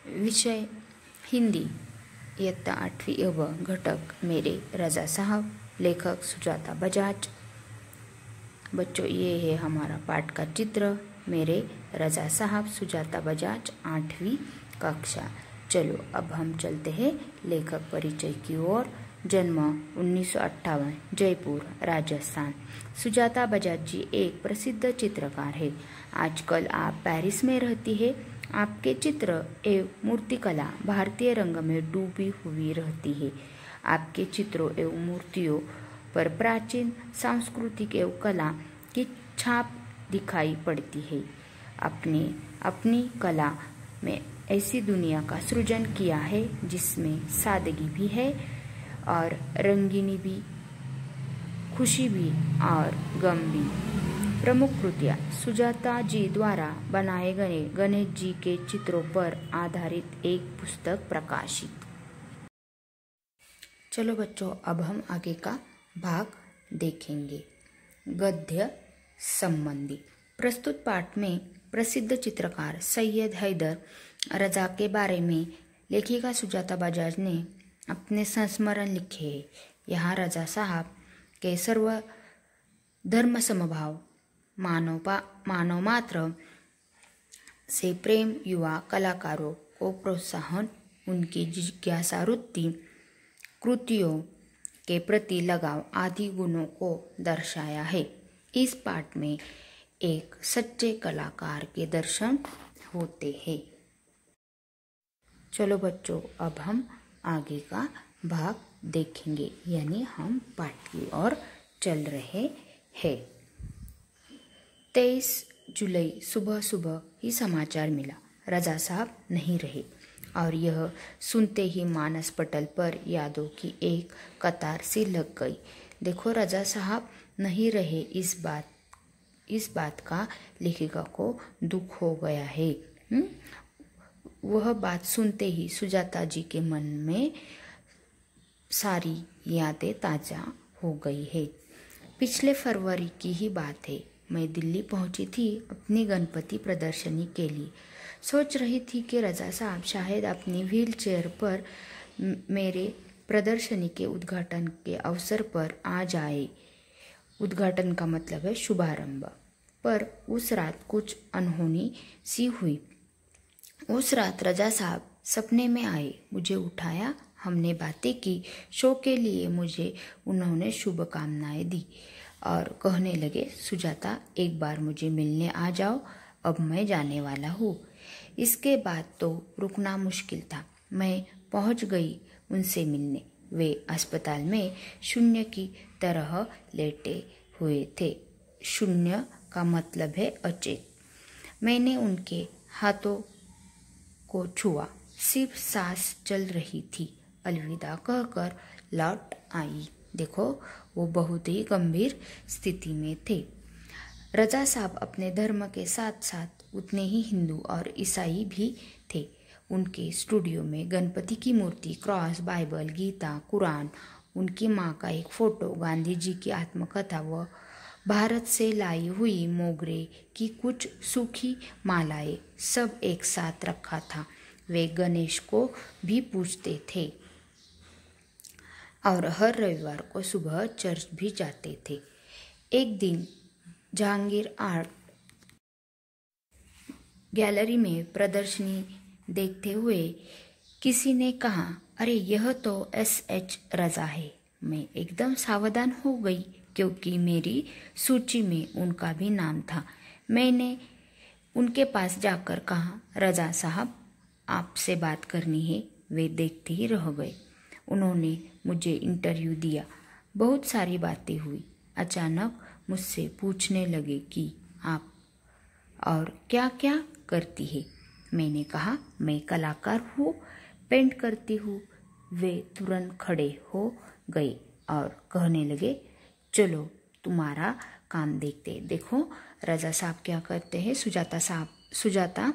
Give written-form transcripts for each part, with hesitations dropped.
विषय हिंदी, इयत्ता 8वीं अ घटक मेरे रजा साहब, लेखक सुजाता बजाज। बच्चों, ये है हमारा पाठ का चित्र, मेरे रजा साहब सुजाता बजाज, 8वीं कक्षा। चलो अब हम चलते हैं लेखक परिचय की ओर। जन्म 1958, जयपुर, राजस्थान। सुजाता बजाज जी एक प्रसिद्ध चित्रकार है। आजकल आप पेरिस में रहती है। आपके चित्र एवं मूर्तिकला भारतीय रंग में डूबी हुई रहती है। आपके चित्रों एवं मूर्तियों पर प्राचीन सांस्कृतिक एवं कला की छाप दिखाई पड़ती है। आपने अपनी कला में ऐसी दुनिया का सृजन किया है जिसमें सादगी भी है और रंगीनी भी, खुशी भी और गम भी। प्रमुख कृतियाँ: सुजाता जी द्वारा बनाए गए गणेश जी के चित्रों पर आधारित एक पुस्तक प्रकाशित। चलो बच्चों, अब हम आगे का भाग देखेंगे। गद्य संबंधी। प्रस्तुत पाठ में प्रसिद्ध चित्रकार सैयद हैदर रजा के बारे में लेखिका सुजाता बजाज ने अपने संस्मरण लिखे हैं। यहाँ रजा साहब के सर्व धर्म समभाव, मानव मात्र से प्रेम, युवा कलाकारों को प्रोत्साहन, उनकी जिज्ञासा वृत्ति, कृतियों के प्रति लगाव आदि गुणों को दर्शाया है। इस पाठ में एक सच्चे कलाकार के दर्शन होते हैं। चलो बच्चों, अब हम आगे का भाग देखेंगे, यानी हम पाठ की ओर चल रहे हैं। 23 जुलाई सुबह सुबह ही समाचार मिला, रजा साहब नहीं रहे। और यह सुनते ही मानस पटल पर यादों की एक कतार सी लग गई। देखो, रजा साहब नहीं रहे, इस बात का लेखिका को दुख हो गया है। वह बात सुनते ही सुजाता जी के मन में सारी यादें ताजा हो गई है। पिछले फरवरी की ही बात है। मैं दिल्ली पहुंची थी अपनी गणपति प्रदर्शनी के लिए। सोच रही थी कि रजा साहब शायद अपनी व्हील चेयर पर मेरे प्रदर्शनी के उद्घाटन के अवसर पर आ जाए। उद्घाटन का मतलब है शुभारंभ। पर उस रात कुछ अनहोनी सी हुई। उस रात रजा साहब सपने में आए, मुझे उठाया, हमने बातें की। शो के लिए मुझे उन्होंने शुभकामनाएं दी और कहने लगे, सुजाता एक बार मुझे मिलने आ जाओ, अब मैं जाने वाला हूँ। इसके बाद तो रुकना मुश्किल था। मैं पहुँच गई उनसे मिलने। वे अस्पताल में शून्य की तरह लेटे हुए थे। शून्य का मतलब है अचेत। मैंने उनके हाथों को छुआ, सिर्फ सांस चल रही थी। अलविदा कहकर लौट आई। देखो, वो बहुत ही गंभीर स्थिति में थे। रजा साहब अपने धर्म के साथ साथ उतने ही हिंदू और ईसाई भी थे। उनके स्टूडियो में गणपति की मूर्ति, क्रॉस, बाइबल, गीता, कुरान, उनकी माँ का एक फोटो, गांधी जी की आत्मकथा व भारत से लाई हुई मोगरे की कुछ सूखी मालाएं सब एक साथ रखा था। वे गणेश को भी पूजते थे और हर रविवार को सुबह चर्च भी जाते थे। एक दिन जहांगीर आर्ट गैलरी में प्रदर्शनी देखते हुए किसी ने कहा, अरे यह तो SH रजा है। मैं एकदम सावधान हो गई क्योंकि मेरी सूची में उनका भी नाम था। मैंने उनके पास जाकर कहा, रजा साहब आपसे बात करनी है। वे देखते ही रह गए। उन्होंने मुझे इंटरव्यू दिया। बहुत सारी बातें हुई। अचानक मुझसे पूछने लगे कि आप और क्या क्या करती है। मैंने कहा, मैं कलाकार हूँ, पेंट करती हूँ। वे तुरंत खड़े हो गए और कहने लगे, चलो तुम्हारा काम देखते। देखो रजा साहब क्या करते हैं, सुजाता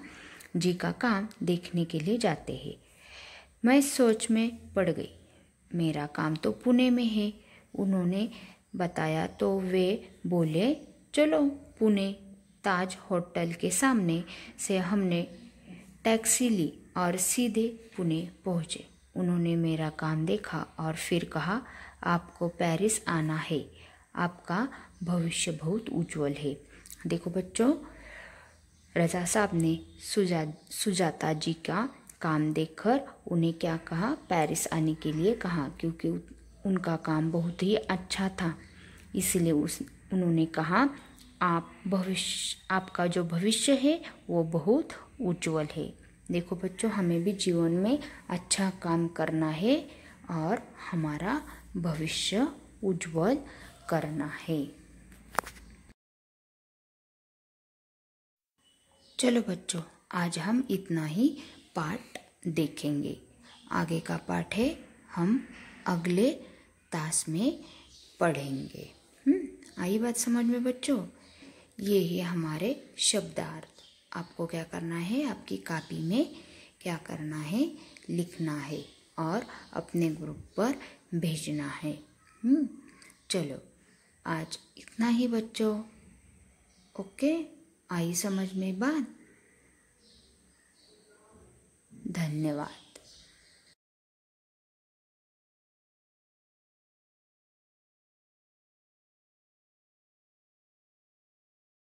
जी का काम देखने के लिए जाते हैं। मैं सोच में पड़ गई। मेरा काम तो पुणे में है, उन्होंने बताया तो वे बोले, चलो पुणे। ताज होटल के सामने से हमने टैक्सी ली और सीधे पुणे पहुँचे। उन्होंने मेरा काम देखा और फिर कहा, आपको पेरिस आना है, आपका भविष्य बहुत उज्जवल है। देखो बच्चों, रजा साहब ने सुजाता जी का काम देखकर उन्हें क्या कहा, पेरिस आने के लिए कहा, क्योंकि उनका काम बहुत ही अच्छा था। इसलिए उन्होंने कहा, आपका जो भविष्य है वो बहुत उज्जवल है। देखो बच्चों, हमें भी जीवन में अच्छा काम करना है और हमारा भविष्य उज्जवल करना है। चलो बच्चों, आज हम इतना ही पाठ देखेंगे। आगे का पाठ है हम अगले तास में पढ़ेंगे। आई बात समझ में बच्चों? ये है हमारे शब्दार्थ। आपको क्या करना है, आपकी कॉपी में क्या करना है, लिखना है और अपने ग्रुप पर भेजना है। चलो आज इतना ही बच्चों। ओके, आई समझ में बात? धन्यवाद।